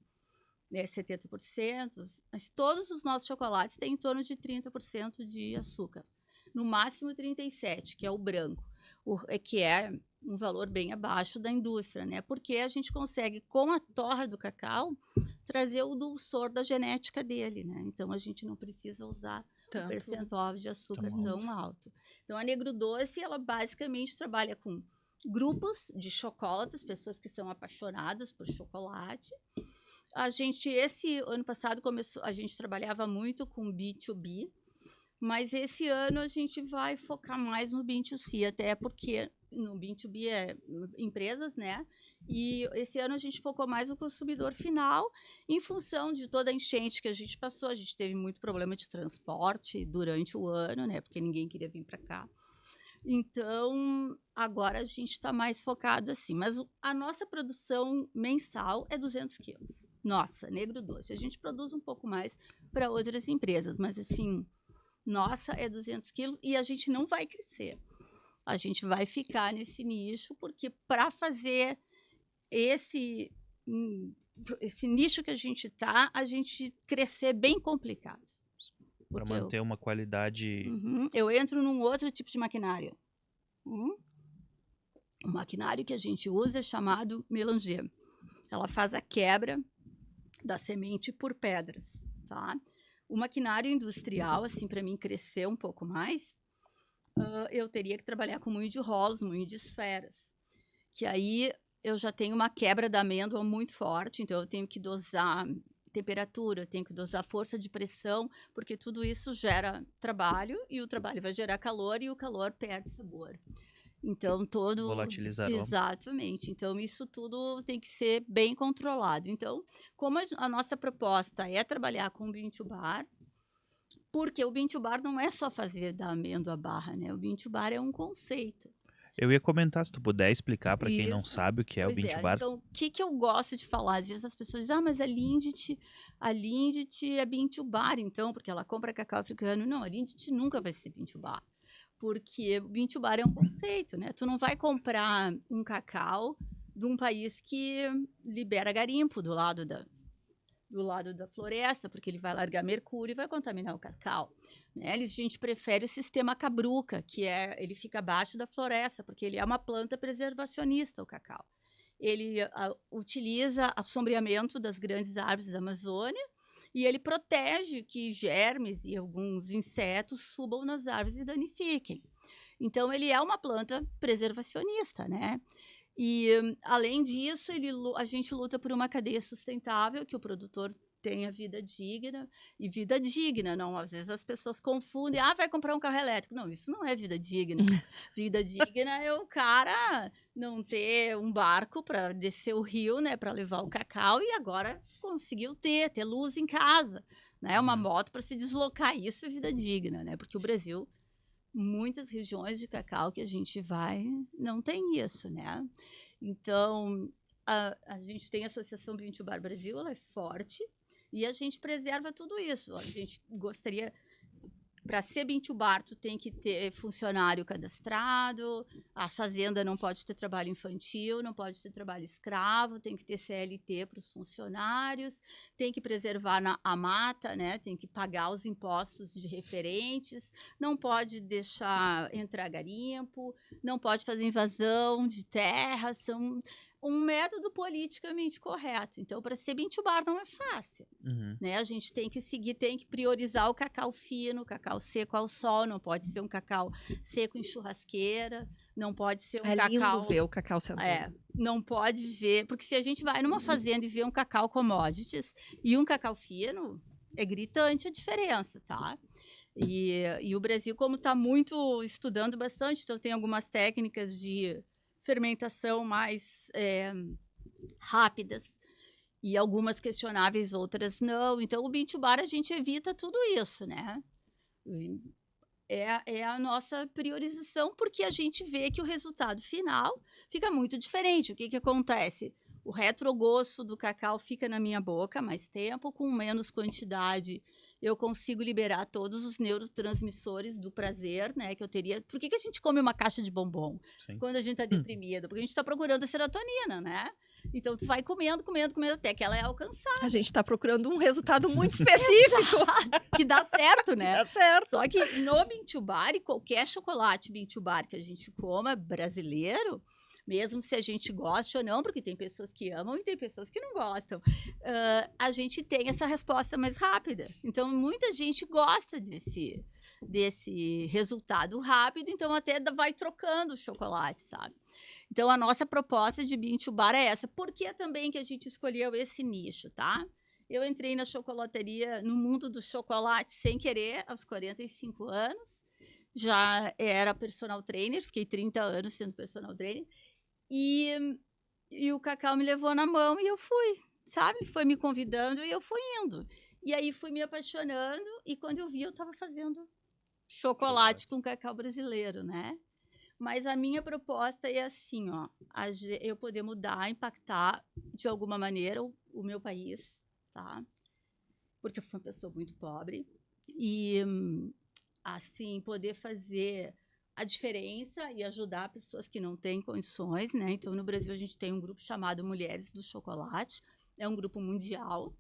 70%, mas todos os nossos chocolates têm em torno de 30% de açúcar. No máximo 37%, que é o branco, que é um valor bem abaixo da indústria, né? Porque a gente consegue, com a torra do cacau, trazer o dulçor da genética dele, né? Então, a gente não precisa usar um percentual de açúcar tão alto. Então, a Negro Doce, ela basicamente trabalha com grupos de chocolates, pessoas que são apaixonadas por chocolate. A gente, esse ano passado, a gente trabalhava muito com B2B, mas esse ano a gente vai focar mais no B2C, até porque no B2B é empresas, né? E esse ano a gente focou mais no consumidor final, em função de toda a enchente que a gente passou. A gente teve muito problema de transporte durante o ano, né? Porque ninguém queria vir para cá. Então, agora a gente está mais focado assim. Mas a nossa produção mensal é 200 quilos. Nossa, Negro Doce. A gente produz um pouco mais para outras empresas, mas assim, nossa, é 200 quilos e a gente não vai crescer. A gente vai ficar nesse nicho, porque para fazer esse nicho que a gente está, a gente crescer é bem complicado. Para manter uma qualidade. Eu entro num outro tipo de maquinário. O maquinário que a gente usa é chamado melanger. Ela faz a quebra da semente por pedras, tá? O maquinário industrial, assim, para mim crescer um pouco mais, eu teria que trabalhar com moinho de rolos, moinho de esferas, que aí eu já tenho uma quebra da amêndoa muito forte, então eu tenho que dosar temperatura, eu tenho que dosar força de pressão, porque tudo isso gera trabalho, e o trabalho vai gerar calor, e o calor perde sabor. Então, todo... Volatilizar o... Exatamente. Então, isso tudo tem que ser bem controlado. Então, como a nossa proposta é trabalhar com bean to bar, porque o bean to bar não é só fazer da amêndoa barra, né? O bean to bar é um conceito. Eu ia comentar, se tu puder explicar para quem não Isso. sabe o que é o Pois bean to bar. Então, o que eu gosto de falar? Às vezes as pessoas dizem, mas a Lindt é bean to bar, então, porque ela compra cacau africano. Não, a Lindt nunca vai ser bean to bar, porque o bean to bar é um conceito, né? Tu não vai comprar um cacau de um país que libera garimpo do lado da floresta, porque ele vai largar mercúrio e vai contaminar o cacau. Né? A gente prefere o sistema cabruca, ele fica abaixo da floresta, porque ele é uma planta preservacionista, o cacau. Ele utiliza o sombreamento das grandes árvores da Amazônia e ele protege que germes e alguns insetos subam nas árvores e danifiquem. Então, ele é uma planta preservacionista, né? E, além disso, a gente luta por uma cadeia sustentável, que o produtor tenha vida digna. E vida digna, não. Às vezes as pessoas confundem. Vai comprar um carro elétrico. Não, isso não é vida digna. Vida digna é o cara não ter um barco para descer o rio, né, para levar o cacau, e agora conseguiu ter luz em casa, né? Uma moto para se deslocar. Isso é vida digna, né? Porque o Brasil... Muitas regiões de cacau que a gente vai não tem isso, né? Então, a gente tem a Associação Bean to Bar Brasil, ela é forte e a gente preserva tudo isso. A gente gostaria... Para ser bean to bar, tu tem que ter funcionário cadastrado, a fazenda não pode ter trabalho infantil, não pode ter trabalho escravo, tem que ter CLT para os funcionários, tem que preservar a mata, né? Tem que pagar os impostos de referentes, não pode deixar entrar garimpo, não pode fazer invasão de terra, são um método politicamente correto. Então, para ser bean to bar não é fácil. Né? A gente tem que priorizar o cacau fino, o cacau seco ao sol, não pode ser um cacau seco em churrasqueira, não pode ser um cacau... É lindo ver o cacau sentado. Não pode ver, porque se a gente vai numa fazenda e vê um cacau commodities e um cacau fino, é gritante a diferença, tá? E o Brasil, como está muito estudando bastante, então tem algumas técnicas de fermentação mais rápidas e algumas questionáveis, outras não. Então, o bean to bar a gente evita tudo isso, né? É a nossa priorização, porque a gente vê que o resultado final fica muito diferente. O que acontece? O retrogosto do cacau fica na minha boca mais tempo, com menos quantidade. Eu consigo liberar todos os neurotransmissores do prazer, né, que eu teria. Por que a gente come uma caixa de bombom? Sim. Quando a gente está deprimido? Porque a gente está procurando a serotonina, né? Então, tu vai comendo, até que ela é alcançada. A gente está procurando um resultado muito específico. Que dá certo, né? Dá certo. Só que no bean to bar, e qualquer chocolate bean to bar que a gente coma, brasileiro, mesmo se a gente goste ou não, porque tem pessoas que amam e tem pessoas que não gostam, a gente tem essa resposta mais rápida. Então, muita gente gosta desse resultado rápido, então até vai trocando o chocolate, sabe? Então, a nossa proposta de bean to bar é essa. Por que também que a gente escolheu esse nicho, tá? Eu entrei na chocolateria, no mundo do chocolate, sem querer, aos 45 anos. Já era personal trainer, fiquei 30 anos sendo personal trainer. E o cacau me levou na mão e eu fui, sabe? Foi me convidando e eu fui indo. E aí fui me apaixonando e quando eu vi, eu estava fazendo chocolate com cacau brasileiro, né? Mas a minha proposta é assim, ó, eu poder mudar, impactar de alguma maneira o meu país, tá? Porque eu fui uma pessoa muito pobre e, assim, poder fazer a diferença e ajudar pessoas que não têm condições, né? Então, no Brasil, a gente tem um grupo chamado Mulheres do Chocolate, é um grupo mundial,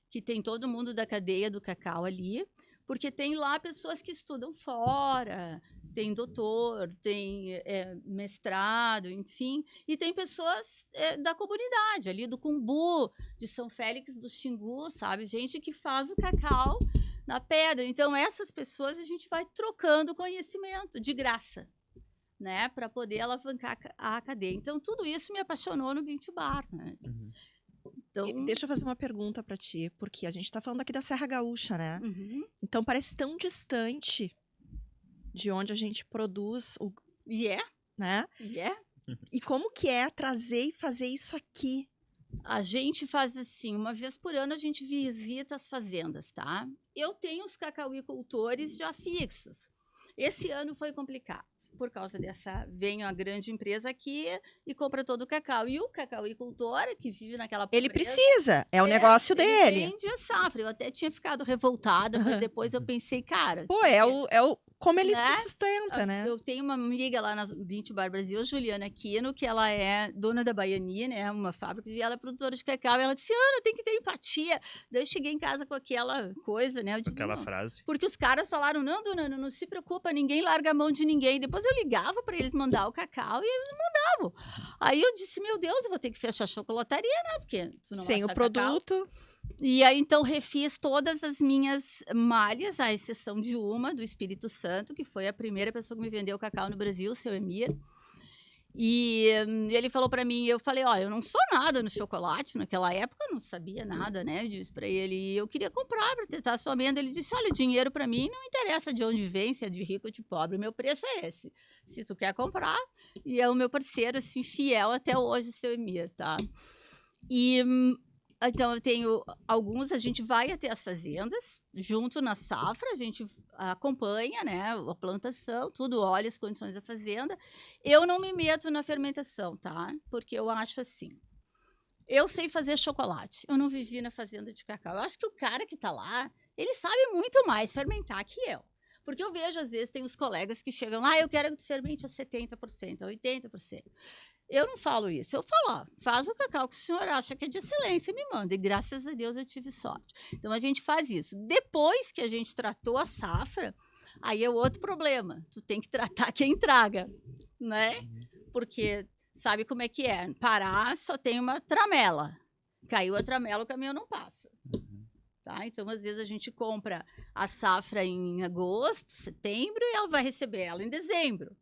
que tem todo mundo da cadeia do cacau ali, porque tem lá pessoas que estudam fora, tem doutor, tem mestrado, enfim, e tem pessoas da comunidade, ali do Cumbu, de São Félix do Xingu, sabe? Gente que faz o cacau na pedra. Então, essas pessoas a gente vai trocando conhecimento de graça, né? Para poder alavancar a cadeia. Então, tudo isso me apaixonou no bean to bar, né? Uhum. Então, deixa eu fazer uma pergunta para ti, porque a gente está falando aqui da Serra Gaúcha, né? Uhum. Então, parece tão distante de onde a gente produz E é? né? E como que é trazer e fazer isso aqui? A gente faz assim, uma vez por ano a gente visita as fazendas, tá? Eu tenho os cacauicultores já fixos. Esse ano foi complicado, por causa dessa... Vem uma grande empresa aqui e compra todo o cacau. E o cacauicultor, que vive naquela pobreza... Ele precisa, é o negócio dele. Ele vende a safra. Eu até tinha ficado revoltada, mas depois eu pensei, cara... Pô, como ele se sustenta, né? Eu tenho uma amiga lá na Bean Bar Brasil, a Juliana Aquino, que ela é dona da Baiani, né? Uma fábrica, e ela é produtora de cacau. E ela disse, Ana, tem que ter empatia. Daí eu cheguei em casa com aquela coisa, né? Eu digo, Aquela frase. porque os caras falaram, não, dona Ana, não se preocupa, ninguém larga a mão de ninguém. Depois eu ligava para eles mandar o cacau e eles não mandavam. Aí eu disse, meu Deus, eu vou ter que fechar a chocolataria, né? Porque tu não Sem o acha produto. cacau. E aí, então, refiz todas as minhas malhas, à exceção de uma, do Espírito Santo, que foi a primeira pessoa que me vendeu cacau no Brasil, o seu Emir. E ele falou para mim, eu falei, ó, eu não sou nada no chocolate, naquela época eu não sabia nada, né? Eu disse para ele, eu queria comprar para tentar a sua venda. Ele disse, olha, o dinheiro para mim não interessa de onde vem, se é de rico ou de pobre, o meu preço é esse. Se tu quer comprar, e é o meu parceiro, assim, fiel até hoje, o seu Emir, tá? E... Então, eu tenho alguns, a gente vai até as fazendas, junto na safra, a gente acompanha, né, a plantação, tudo, olha as condições da fazenda. Eu não me meto na fermentação, tá? Porque eu acho assim, eu sei fazer chocolate, eu não vivi na fazenda de cacau. Eu acho que o cara que está lá, ele sabe muito mais fermentar que eu. Porque eu vejo, às vezes, tem os colegas que chegam lá, eu quero que tu fermente a 70%, a 80%. Eu não falo isso. Eu falo, ó, faz o cacau que o senhor acha que é de excelência e me manda. E graças a Deus eu tive sorte. Então, a gente faz isso. Depois que a gente tratou a safra, aí é outro problema. Tu tem que tratar quem traga, né? Porque sabe como é que é? Pará só tem uma tramela. Caiu a tramela, o caminhão não passa. Tá? Então, às vezes, a gente compra a safra em agosto, setembro, e ela vai receber ela em dezembro.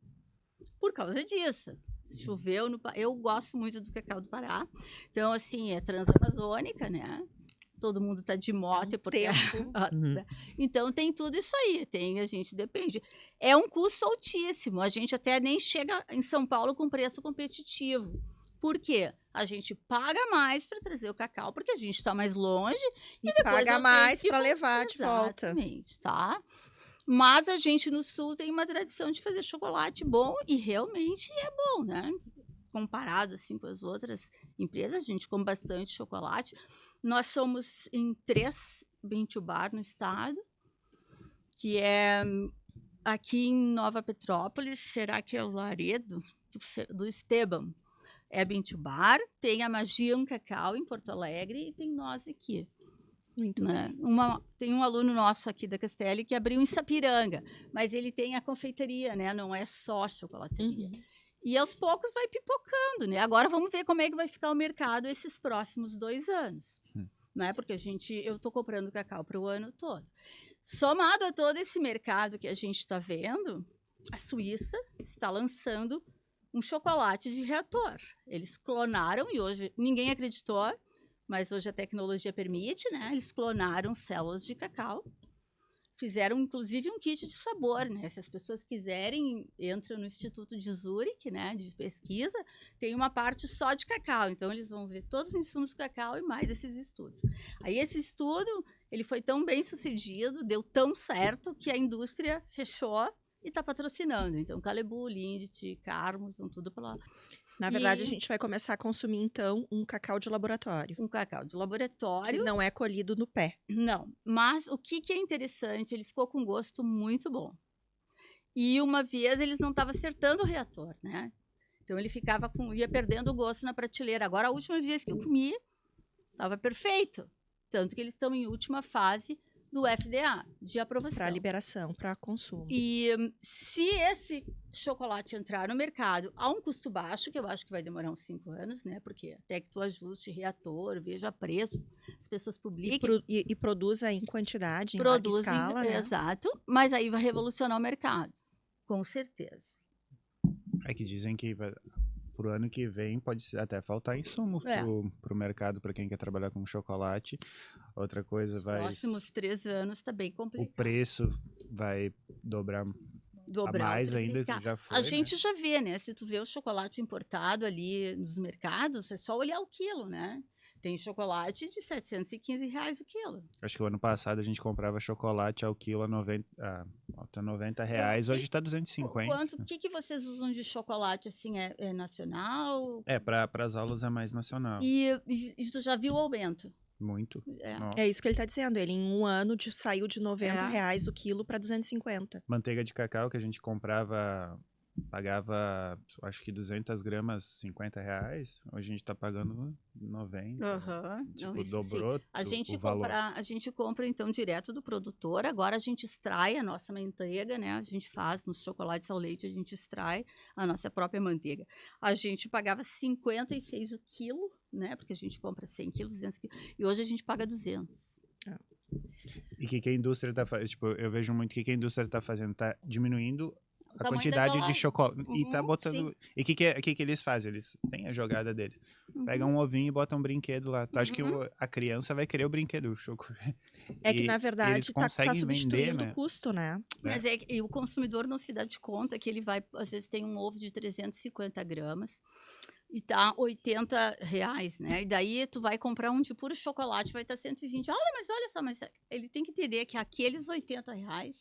Por causa disso. Choveu no... Eu gosto muito do cacau do Pará. Então, assim, é transamazônica, né? Todo mundo tá de moto. Porque... Então, tem tudo isso aí. A gente depende. É um custo altíssimo. A gente até nem chega em São Paulo com preço competitivo. Por quê? A gente paga mais para trazer o cacau, porque a gente está mais longe. E depois paga mais para levar de volta. Exatamente, tá? Mas a gente no Sul tem uma tradição de fazer chocolate bom e realmente é bom, né? Comparado assim com as outras empresas, a gente come bastante chocolate. Nós somos em 3 Bean Bar no estado, que é aqui em Nova Petrópolis, será que é o Laredo do Esteban? É Bean Bar, tem a Magia Cacau em Porto Alegre e tem nós aqui. Muito né? Tem um aluno nosso aqui da Castelli que abriu em Sapiranga, mas ele tem a confeitaria, né? Não é só chocolateria. E aos poucos vai pipocando, né? Agora vamos ver como é que vai ficar o mercado esses próximos 2 anos, né? Porque eu estou comprando cacau para o ano todo. Somado a todo esse mercado que a gente está vendo, a Suíça está lançando um chocolate de reator. Eles clonaram e hoje ninguém acreditou, mas hoje a tecnologia permite, né? Eles clonaram células de cacau, fizeram inclusive um kit de sabor, né? Se as pessoas quiserem, entram no Instituto de Zurich, né? De pesquisa, tem uma parte só de cacau. Então eles vão ver todos os insumos do cacau e mais esses estudos. Aí esse estudo, ele foi tão bem sucedido, deu tão certo que a indústria fechou e está patrocinando. Então, Calebu, Lindt, Carmo, estão tudo para lá. Na verdade, a gente vai começar a consumir, então, um cacau de laboratório. Um cacau de laboratório. Que não é colhido no pé. Não. Mas o que é interessante, ele ficou com gosto muito bom. E uma vez eles não estavam acertando o reator, né? Então, ele ia perdendo o gosto na prateleira. Agora, a última vez que eu comi, estava perfeito. Tanto que eles estão em última fase do FDA, de aprovação. Para liberação, para consumo. E se esse chocolate entrar no mercado a um custo baixo, que eu acho que vai demorar uns 5 anos, né? Porque até que tu ajuste reator, veja preço, as pessoas publiquem. E produza em quantidade, em larga escala, né? Exato, mas aí vai revolucionar o mercado, com certeza. É que dizem que pro ano que vem pode até faltar insumo pro mercado, para quem quer trabalhar com chocolate. Outra coisa Próximos 3 anos está bem complicado. O preço vai dobrar dobrar mais ou ainda, triplicar. já foi, A né? gente já vê, né? Se tu vê o chocolate importado ali nos mercados, é só olhar o quilo, né? Tem chocolate de R$715 o quilo. Acho que o ano passado a gente comprava chocolate ao quilo a 90, tá R$90, sei hoje tá 250. O que vocês usam de chocolate, assim, é nacional? Para as aulas é mais nacional. E tu já viu o aumento? Muito. É. Nossa. É isso que ele está dizendo. Ele, em um ano, saiu de R$90 o quilo para 250. Manteiga de cacau que a gente comprava, pagava, acho que 200 gramas, R$50. Hoje a gente tá pagando 90. Aham. Tipo, Não, isso dobrou sim. A gente o valor. a gente compra então direto do produtor. Agora a gente extrai a nossa manteiga, né? A gente faz nos chocolates ao leite, a gente extrai a nossa própria manteiga. A gente pagava 56 o quilo, né? Porque a gente compra 100 quilos, 200 quilos. E hoje a gente paga 200. E o que a indústria tá fazendo? Tipo, eu vejo muito que a indústria tá fazendo, tá diminuindo a tamanho da quantidade de embalagem. chocolate e tá Uhum, botando. sim. E o que eles fazem? Eles têm a jogada deles. Pegam um ovinho e botam um brinquedo lá. Tu acha que a criança vai querer o brinquedo, o chocolate? É que, E na eles verdade, tá conseguem substituindo vender, né? o custo, né? Mas e o consumidor não se dá de conta que ele vai, às vezes tem um ovo de 350 gramas e tá R$80, né? E daí tu vai comprar um de puro chocolate, vai estar 120. Olha só, mas ele tem que entender que aqueles R$80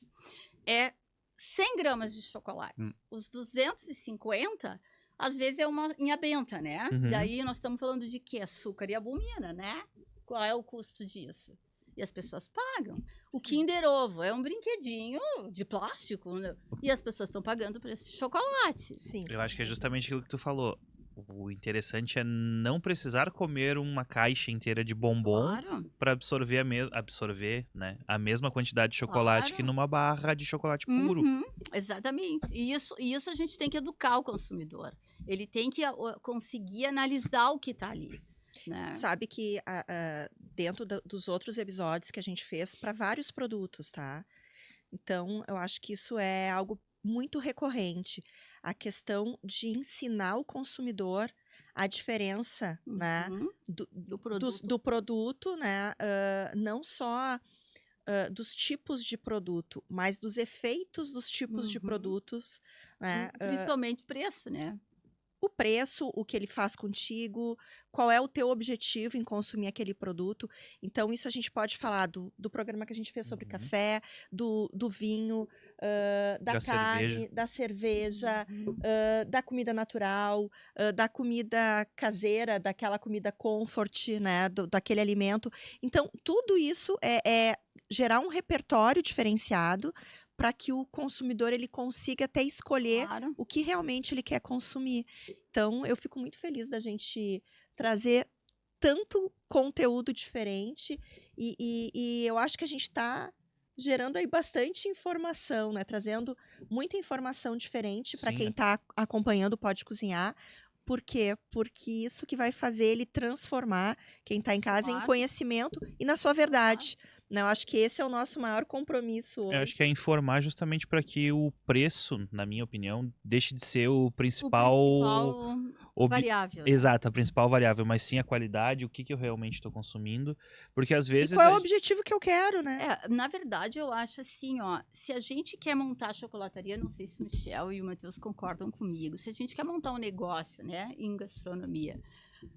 é 100 gramas de chocolate. Os 250, às vezes é uma inha benta, né? Uhum. Daí nós estamos falando de quê? Açúcar e albumina, né? Qual é o custo disso? E as pessoas pagam. O Kinder Ovo é um brinquedinho de plástico, né? E as pessoas estão pagando por esse chocolate. Sim. Eu acho que é justamente aquilo que tu falou. O interessante é não precisar comer uma caixa inteira de bombom Claro. para absorver né, a mesma quantidade de chocolate Claro. que numa barra de chocolate puro. Uhum, exatamente. E isso a gente tem que educar o consumidor. Ele tem que conseguir analisar o que está ali. Né? Sabe que dentro dos outros episódios que a gente fez para vários produtos, tá? Então, eu acho que isso é algo muito recorrente. A questão de ensinar o consumidor a diferença, né? Do produto, né? Não só dos tipos de produto, mas dos efeitos dos tipos de produtos, né? Principalmente preço, né? O preço, o que ele faz contigo, qual é o teu objetivo em consumir aquele produto. Então, isso a gente pode falar do programa que a gente fez sobre café, do vinho, da carne, da cerveja, da comida natural, da comida caseira, daquela comida comfort, né, daquele alimento. Então, tudo isso é gerar um repertório diferenciado para que o consumidor ele consiga até escolher o que realmente ele quer consumir. Então, eu fico muito feliz da gente trazer tanto conteúdo diferente e eu acho que a gente está gerando aí bastante informação, né? Trazendo muita informação diferente para quem está acompanhando o Pode Cozinhar. Por quê? Porque isso que vai fazer ele transformar quem está em casa em conhecimento e na sua verdade. Eu acho que esse é o nosso maior compromisso hoje. Eu acho que é informar justamente para que o preço, na minha opinião, deixe de ser o principal variável. Né? Exato, a principal variável, mas sim a qualidade, o que eu realmente estou consumindo. Porque às vezes. E qual é o objetivo que eu quero, né? Na verdade, eu acho assim, ó, se a gente quer montar a chocolataria, não sei se o Michel e o Matheus concordam comigo, se a gente quer montar um negócio, né, em gastronomia,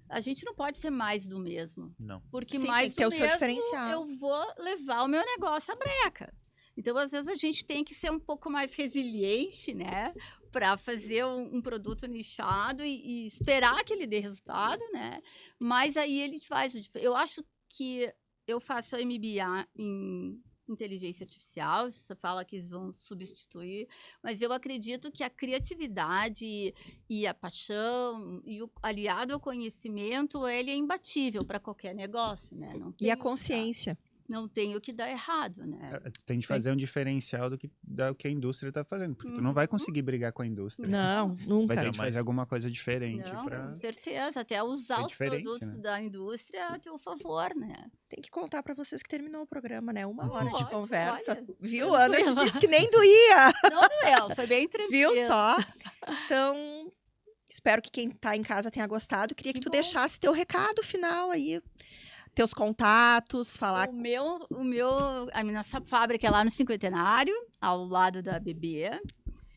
a gente não pode ser mais do mesmo. Não. Porque sim, mais tem do que ter o seu mesmo, diferencial. eu vou levar o meu negócio à breca. Então, às vezes, a gente tem que ser um pouco mais resiliente, né? Para fazer um produto nichado e esperar que ele dê resultado, né? Mas aí ele faz o diferente. Eu acho que eu faço a MBA em inteligência artificial, você fala que eles vão substituir, mas eu acredito que a criatividade e a paixão e o aliado ao conhecimento, ele é imbatível para qualquer negócio, né? Não tem e a consciência. Não tem o que dar errado, né? Tem de fazer um diferencial do que a indústria está fazendo, porque tu não vai conseguir brigar com a indústria. Não, nunca. Vai ter que fazer alguma coisa diferente. Não, com certeza. Até usar os produtos da indústria a teu favor, né? Tem que contar para vocês que terminou o programa, né? 1 hora de conversa. Olha, viu, Ana? A gente disse que nem doía. Não doeu, foi bem tranquilo. Viu só? Então, espero que quem tá em casa tenha gostado. Queria que tu deixasse teu recado final aí. Teus contatos, falar... A nossa fábrica é lá no Cinquentenário, ao lado da BB.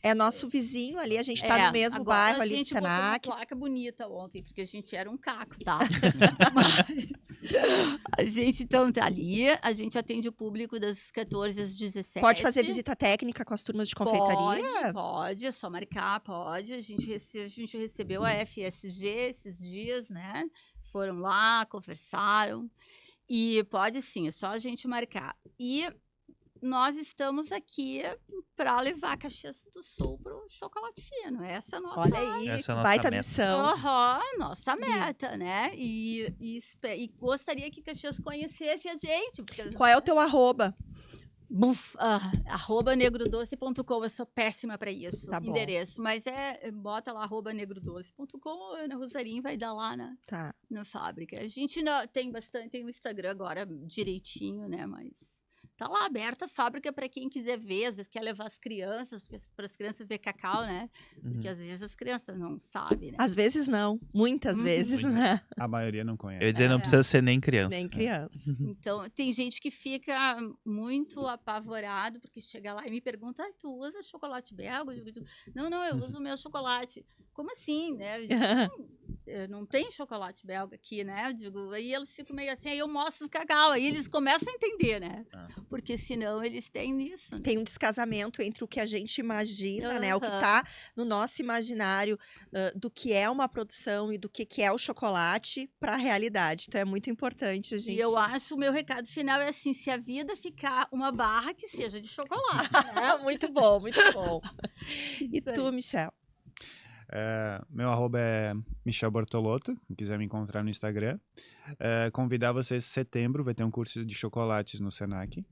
É nosso vizinho ali, a gente tá no mesmo agora bairro a ali do gente botou uma Senac. placa bonita ontem, porque a gente era um caco, tá? Mas a gente, então, tá ali, a gente atende o público das 14 às 17. Pode fazer visita técnica com as turmas de confeitaria? Pode, é só marcar, pode. A gente recebeu a FSG esses dias, né? Foram lá, conversaram. E pode sim, é só a gente marcar. E nós estamos aqui para levar Caxias do Sul para o chocolate fino. Essa é a nossa, Olha aí, Essa é a que nossa baita meta. missão. nossa meta, né? E gostaria que Caxias conhecesse a gente. Porque Qual é o teu arroba? @negrodoce.com, eu sou péssima para isso, Tá bom. endereço, mas bota lá @negrodoce.com, Ana Rosarinho vai dar lá Tá. na fábrica. A gente tem o Instagram agora direitinho, né, mas tá lá aberta a fábrica para quem quiser ver, às vezes quer levar as crianças, para as crianças ver cacau, né? Porque às vezes as crianças não sabem, né? Às vezes não, muitas vezes, né? A maioria não conhece. Eu ia dizer, não precisa ser nem criança. Nem criança. Então, tem gente que fica muito apavorado, porque chega lá e me pergunta, tu usa chocolate belga? Eu digo, não, eu uso o meu chocolate. Como assim, né? Eu digo, não tem chocolate belga aqui, né? Eu digo, aí eles ficam meio assim, aí eu mostro o cacau, aí eles começam a entender, né? Porque senão eles têm isso. Né? Tem um descasamento entre o que a gente imagina, né? O que tá no nosso imaginário do que é uma produção e do que é o chocolate para a realidade. Então é muito importante a gente. E eu acho o meu recado final é assim: se a vida ficar uma barra, que seja de chocolate. Né? Muito bom, muito bom. E tu, Michel? Meu arroba é Michel Bortolotto, quem quiser me encontrar no Instagram. Convidar vocês em setembro, vai ter um curso de chocolates no Senac.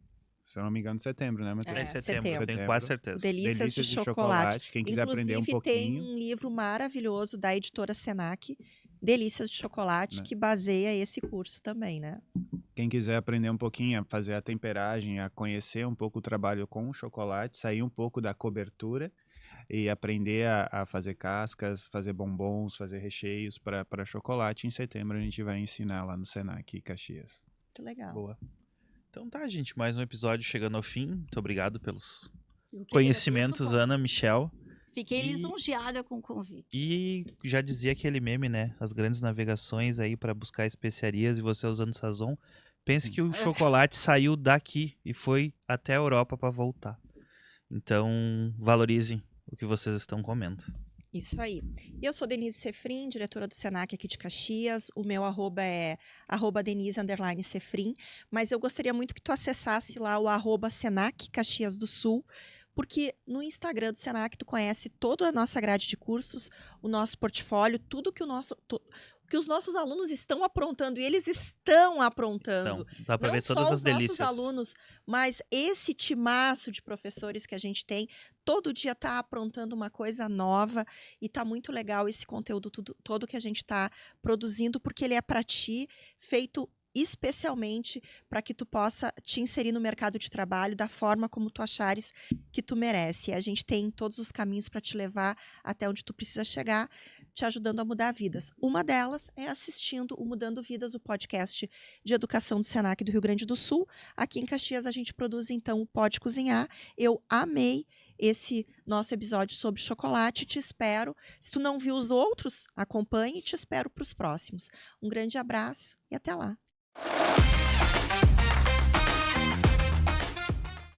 Se eu não me engano, setembro, né, Matheus? É setembro, eu tenho Setembro. quase certeza. Delícias de chocolate. Quem quiser aprender um Inclusive, pouquinho. tem um livro maravilhoso da editora Senac, Delícias de Chocolate, que baseia esse curso também, né? Quem quiser aprender um pouquinho, a fazer a temperagem, a conhecer um pouco o trabalho com o chocolate, sair um pouco da cobertura e aprender a fazer cascas, fazer bombons, fazer recheios para chocolate, em setembro a gente vai ensinar lá no Senac Caxias. Muito legal. Boa. Então tá, gente, mais um episódio chegando ao fim. Muito obrigado pelos Eu que conhecimentos, agradeço, Ana, Michel. Fiquei lisonjeada com o convite. E já dizia aquele meme, né? As grandes navegações aí para buscar especiarias e você usando Sazon. Pense que o chocolate saiu daqui e foi até a Europa para voltar. Então, valorizem o que vocês estão comendo. Isso aí. E eu sou Denise Sefrim, diretora do Senac aqui de Caxias. O meu arroba é @denise_sefrim. Mas eu gostaria muito que tu acessasse lá o @Senac Caxias do Sul, porque no Instagram do Senac tu conhece toda a nossa grade de cursos, o nosso portfólio, tudo que que os nossos alunos estão aprontando, e eles estão aprontando. Então, dá para ver todas Não só as os delícias. nossos alunos, mas esse timaço de professores que a gente tem, todo dia está aprontando uma coisa nova, e está muito legal esse conteúdo todo que a gente está produzindo, porque ele é para ti, feito especialmente para que tu possa te inserir no mercado de trabalho da forma como tu achares que tu merece. E a gente tem todos os caminhos para te levar até onde tu precisa chegar, te ajudando a mudar vidas. Uma delas é assistindo o Mudando Vidas, o podcast de educação do Senac do Rio Grande do Sul. Aqui em Caxias a gente produz, então, o Pode Cozinhar. Eu amei esse nosso episódio sobre chocolate. Te espero. Se tu não viu os outros, acompanhe e te espero para os próximos. Um grande abraço e até lá.